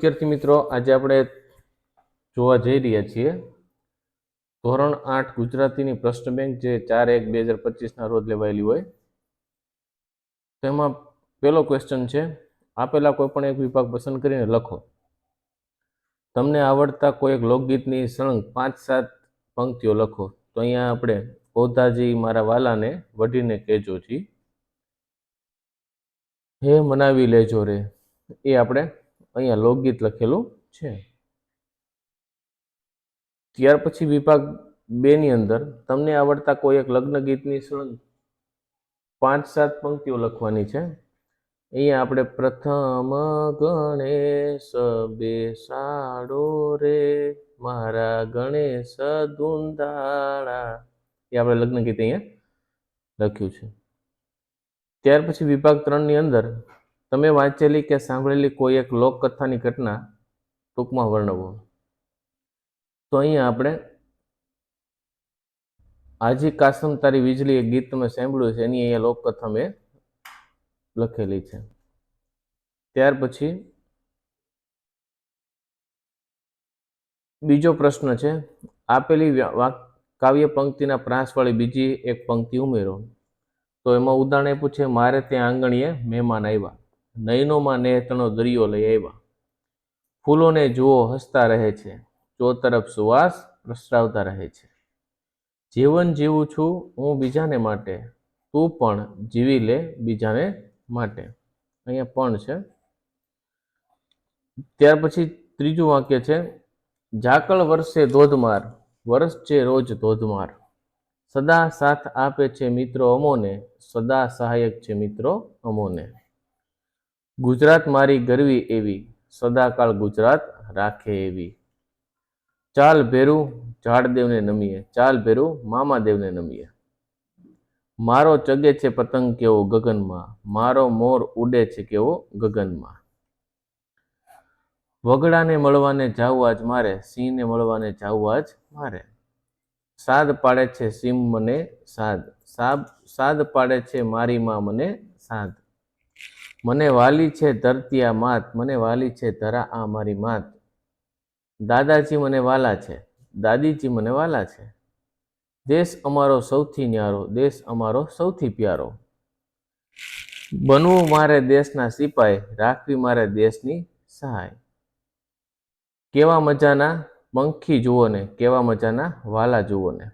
વિદ્યાર્થી મિત્રો, આજે આપણે જોવા જઈ રહ્યા છીએ ધોરણ 8 ગુજરાતીની પ્રશ્ન બેંક જે 4/1/2025 રોજ લેવાયેલી હોય. તેમાં પહેલો ક્વેશ્ચન છે, આપેલા કોઈ પણ એક વિભાગ પસંદ કરીને લખો. તમને આવડતા કોઈ એક લોકગીતની સળંગ 5-7 પંક્તિઓ લખો. તો અહીંયા આપણે ઓધાજી મારા વાલાને વઢીને કહેજો જી, હે મનાવી લેજો રે, એ આપણે અહીંયા લોકગીત લખેલું છે. ત્યાર પછી વિભાગ 2 ની અંદર તમને આવડતા કોઈ એક લગ્ન ગીતની સળંગ 5-7 પંક્તિઓ લખવાની છે. અહીંયા આપણે પ્રથમ ગણેશ બેસાડો રે મારા ગણેશ દુંદાળા, એ આપણે લગ્ન ગીત અહીંયા લખ્યું છે. ત્યાર પછી વિભાગ 3 ની અંદર તમે વાંચેલી કે સાંભળેલી કોઈ એક લોકકથાની ઘટના ટૂંકમાં વર્ણવો. તો અહીંયા આપણે આજી કાસમ તારી વીજળી એક ગીત તમે સાંભળ્યું છે, એની અહીંયા લોકકથા મેં લખેલી છે. ત્યાર પછી બીજો પ્રશ્ન છે, આપેલી કાવ્ય પંક્તિના પ્રાસવાળી બીજી એક પંક્તિ ઉમેરો. તો એમાં ઉદાહરણ આપ્યું છે, મારે ત્યાં આંગણીએ મહેમાન આવ્યા, નયનોમાં નેહતણો દરિયો લઈ આવ્યા, ફૂલોને જુઓ હસતા રહે છે, ચોતરફ સુવાસ પ્રસરાવતા રહે છે, જીવન જીવું છું હું બીજાને માટે, તું પણ જીવી લે બીજાને માટે. અહીંયા પણ છે. ત્યાર પછી ત્રીજું વાક્ય છે, ઝાકળ વરસે ધોધમાર, વરસજે રોજ ધોધમાર, સદા સાથ આપે છે મિત્રો અમોને, સદા સહાયક છે મિત્રો અમોને, ગુજરાત મારી ગરવી એવી, સદાકાળ ગુજરાત રાખે એવી, ચાલ ભેરું ઝાડદેવને નમીએ, ચાલ ભેરું મામાદેવને નમીએ, મારો ચગે છે પતંગ કેવો ગગનમાં, મારો મોર ઉડે છે કેવો ગગનમાં, વગડાને મળવાને જાવું આજ મારે, સિંહને મળવાને જાવું આજ મારે, સાદ પાડે છે સીમ મને સાદ, સાદ પાડે છે મારી માં મને સાદ, મને વાલી છે ધરતી આ માત, મને વાલી છે ધરા આ મારી માત, દાદાજી મને વાલા છે, દાદીજી મને વાલા છે, દેશ અમારો સૌથી ન્યારો, દેશ અમારો સૌથી પ્યારો, બનવું મારે દેશના સિપાઈ, રાખવી મારે દેશની સહાય, કેવા મજાના પંખી જુઓ ને, કેવા મજાના વાલા જુઓ ને.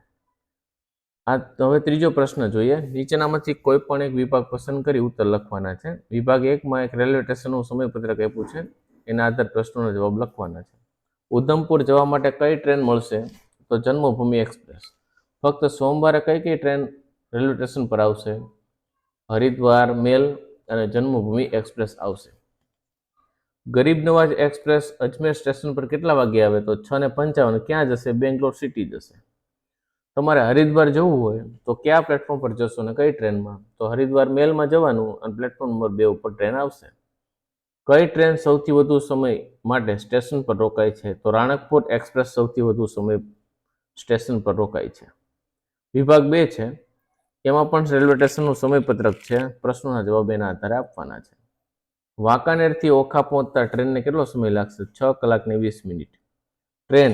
આ હવે ત્રીજો પ્રશ્ન જોઈએ. નીચેનામાંથી કોઈ પણ એક વિભાગ પસંદ કરી ઉત્તર લખવાના છે. વિભાગ 1માં એક રેલવે સ્ટેશનનું સમયપત્રક આપ્યું છે, એના આધાર પ્રશ્નોનો જવાબ લખવાના છે. ઉધમપુર જવા માટે કઈ ટ્રેન મળશે? તો જન્મભૂમિ એક્સપ્રેસ. ફક્ત સોમવારે કઈ કઈ ટ્રેન રેલવે સ્ટેશન પર આવશે? હરિદ્વાર મેલ અને જન્મભૂમિ એક્સપ્રેસ આવશે. ગરીબ નવાજ એક્સપ્રેસ અજમેર સ્ટેશન પર કેટલા વાગે આવે? તો 6:55. ક્યાં જશે? બેંગ્લોર સિટી જશે. તમારે હરિદ્વાર જવું હોય તો કયા પ્લેટફોર્મ પર જશો ને કઈ ટ્રેનમાં? તો હરિદ્વાર મેલમાં જવાનું અને પ્લેટફોર્મ નંબર 2 ઉપર ટ્રેન આવશે. કઈ ટ્રેન સૌથી વધુ સમય માટે સ્ટેશન પર રોકાય છે? તો રાણકપુર એક્સપ્રેસ સૌથી વધુ સમય સ્ટેશન પર રોકાય છે. વિભાગ 2 છે, એમાં પણ રેલવે સ્ટેશનનું સમયપત્રક છે. પ્રશ્નોના જવાબ એના આધારે આપવાના છે. વાંકાનેરથી ઓખા પહોંચતા ટ્રેનને કેટલો સમય લાગશે? 6 કલાક ને 20 મિનિટ. ટ્રેન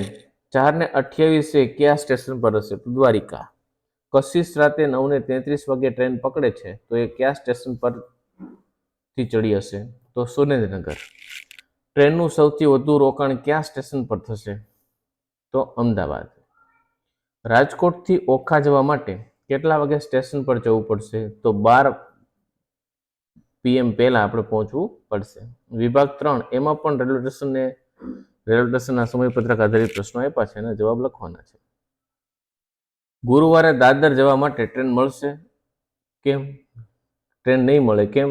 4:28 કયા સ્ટેશન પર હશે? તો દ્વારિકા. કશિશ રાતે 9:33 વાગે ટ્રેન પકડે છે, તો એ કયા સ્ટેશન પરથી ચડી હશે? તો સુરેન્દ્રનગર. ટ્રેનનું સૌથી વધુ રોકાણ કયા સ્ટેશન પર થશે? તો અમદાવાદ. રાજકોટથી ઓખા જવા માટે કેટલા વાગે સ્ટેશન પર જવું પડશે? તો 12 PM પહેલા આપણે પહોંચવું પડશે. વિભાગ 3 એમાં પણ રેલવે સ્ટેશનના સમયપત્રક આધારિત પ્રશ્નો આપ્યા છે, એના જવાબ લખવાના છે. ગુરુવારે દાદર જવા માટે ટ્રેન મળશે? કેમ? ટ્રેન નહીં મળે. કેમ?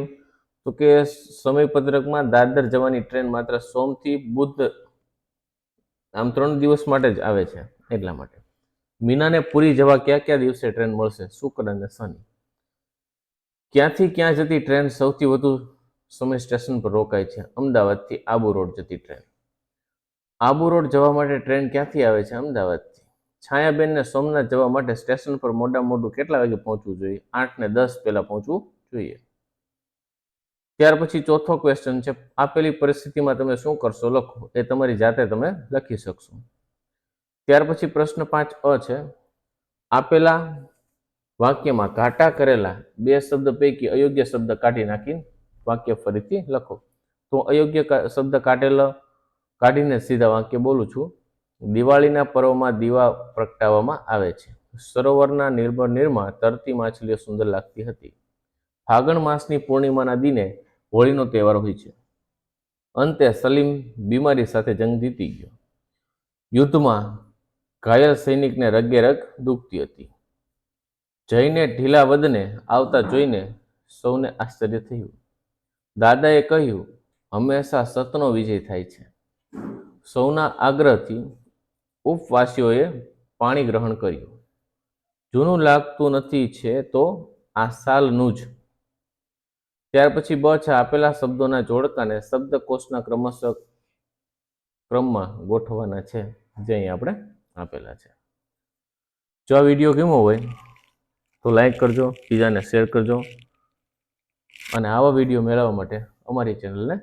તો કે સમયપત્રકમાં દાદર જવાની ટ્રેન માત્ર સોમથી બુધ, આમ 3 દિવસ માટે જ આવે છે, એટલા માટે. મીનાને પુરી જવા કયા દિવસે ટ્રેન મળશે? શુક્ર અને શનિ. ક્યાંથી ક્યાં જતી ટ્રેન સૌથી વધુ સમય સ્ટેશન પર રોકાય છે? અમદાવાદથી આબુ રોડ જતી ટ્રેન. આબુ રોડ જવા માટે ટ્રેન ક્યાંથી આવે છે? અમદાવાદથી. છાયાબેનને સોમનાથ જવા માટે સ્ટેશન પર મોડું કેટલા વાગે પહોંચવું જોઈએ? 8:10 પહેલા પહોંચવું જોઈએ. ત્યાર પછી ચોથો ક્વેશ્ચન છે, આપેલી પરિસ્થિતિમાં તમે શું કરશો લખો. એ તમારી જાતે તમે લખી શકશો. ત્યાર પછી પ્રશ્ન 5 છે, આપેલા વાક્યમાં ઘાટા કરેલા 2 શબ્દ પૈકી અયોગ્ય શબ્દ કાઢી નાખી વાક્ય ફરીથી લખો. તો અયોગ્ય શબ્દ કાઢીને સીધા વાક્ય બોલું છું. દિવાળીના પર્વમાં દીવા પ્રગટાવવામાં આવે છે. સરોવરના નિર્ભર નીરમાં તરતી માછલીઓ સુંદર લાગતી હતી. ફાગણ માસની પૂર્ણિમાના દિને હોળીનો તહેવાર હોય છે. અંતે સલીમ બીમારી સાથે જંગ જીતી ગયો. યુદ્ધમાં ઘાયલ સૈનિકને રગે રગ દુખતી હતી. જઈને ઢીલા વદને આવતા જોઈને સૌને આશ્ચર્ય થયું. દાદાએ કહ્યું, હંમેશા સતનો વિજય થાય છે. સૌના આગ્રહથી ઉપવાસીઓએ પાણી ગ્રહણ કર્યું. જૂનું લાગતું નથી છે તો આ સાલનું જ. ત્યાર પછી બ છે, આપેલા શબ્દોના જોડકાને શબ્દકોશના ક્રમમાં ગોઠવવાના છે, જે અહીં આપણે આપેલા છે. જો આ વિડીયો ગમ્યો હોય તો લાઈક કરજો, બીજાને શેર કરજો અને આવા વિડીયો મેળવવા માટે અમારી ચેનલને